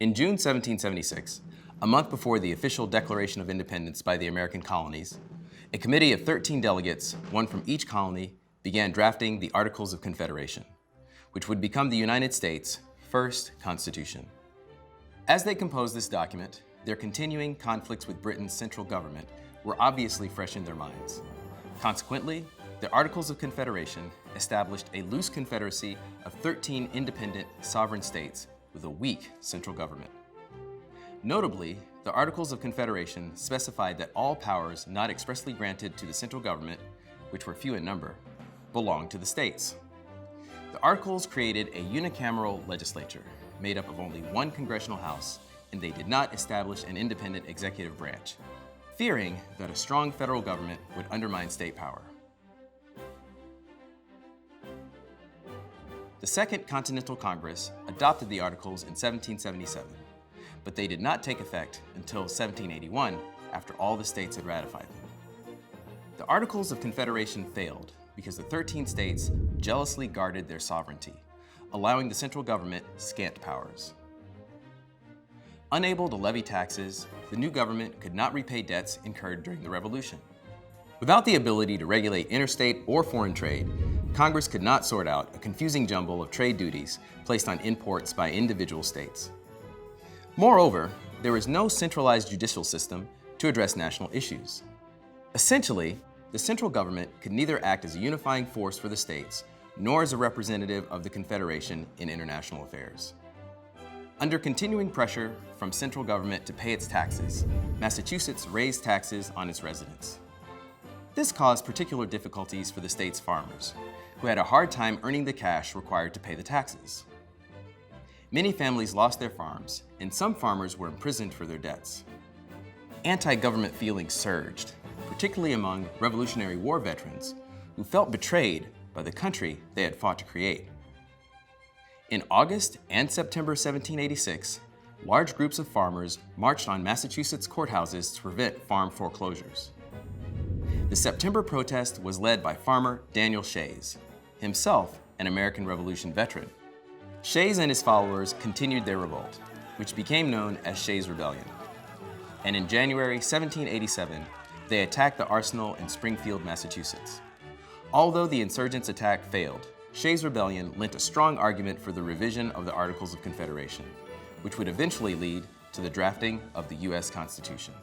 In June 1776, a month before the official Declaration of Independence by the American colonies, a committee of 13 delegates, one from each colony, began drafting the Articles of Confederation, which would become the United States' first constitution. As they composed this document, their continuing conflicts with Britain's central government were obviously fresh in their minds. Consequently, the Articles of Confederation established a loose confederacy of 13 independent sovereign states with a weak central government. Notably, the Articles of Confederation specified that all powers not expressly granted to the central government, which were few in number, belonged to the states. The Articles created a unicameral legislature made up of only one congressional house, and they did not establish an independent executive branch, fearing that a strong federal government would undermine state power. The Second Continental Congress adopted the Articles in 1777, but they did not take effect until 1781 after all the states had ratified them. The Articles of Confederation failed because the 13 states jealously guarded their sovereignty, allowing the central government scant powers. Unable to levy taxes, the new government could not repay debts incurred during the Revolution. Without the ability to regulate interstate or foreign trade, Congress could not sort out a confusing jumble of trade duties placed on imports by individual states. Moreover, there was no centralized judicial system to address national issues. Essentially, the central government could neither act as a unifying force for the states, nor as a representative of the Confederation in international affairs. Under continuing pressure from central government to pay its taxes, Massachusetts raised taxes on its residents. This caused particular difficulties for the state's farmers, who had a hard time earning the cash required to pay the taxes. Many families lost their farms, and some farmers were imprisoned for their debts. Anti-government feelings surged, particularly among Revolutionary War veterans who felt betrayed by the country they had fought to create. In August and September 1786, large groups of farmers marched on Massachusetts courthouses to prevent farm foreclosures. The September protest was led by farmer Daniel Shays, himself an American Revolution veteran. Shays and his followers continued their revolt, which became known as Shays' Rebellion. And in January 1787, they attacked the arsenal in Springfield, Massachusetts. Although the insurgents' attack failed, Shays' Rebellion lent a strong argument for the revision of the Articles of Confederation, which would eventually lead to the drafting of the U.S. Constitution.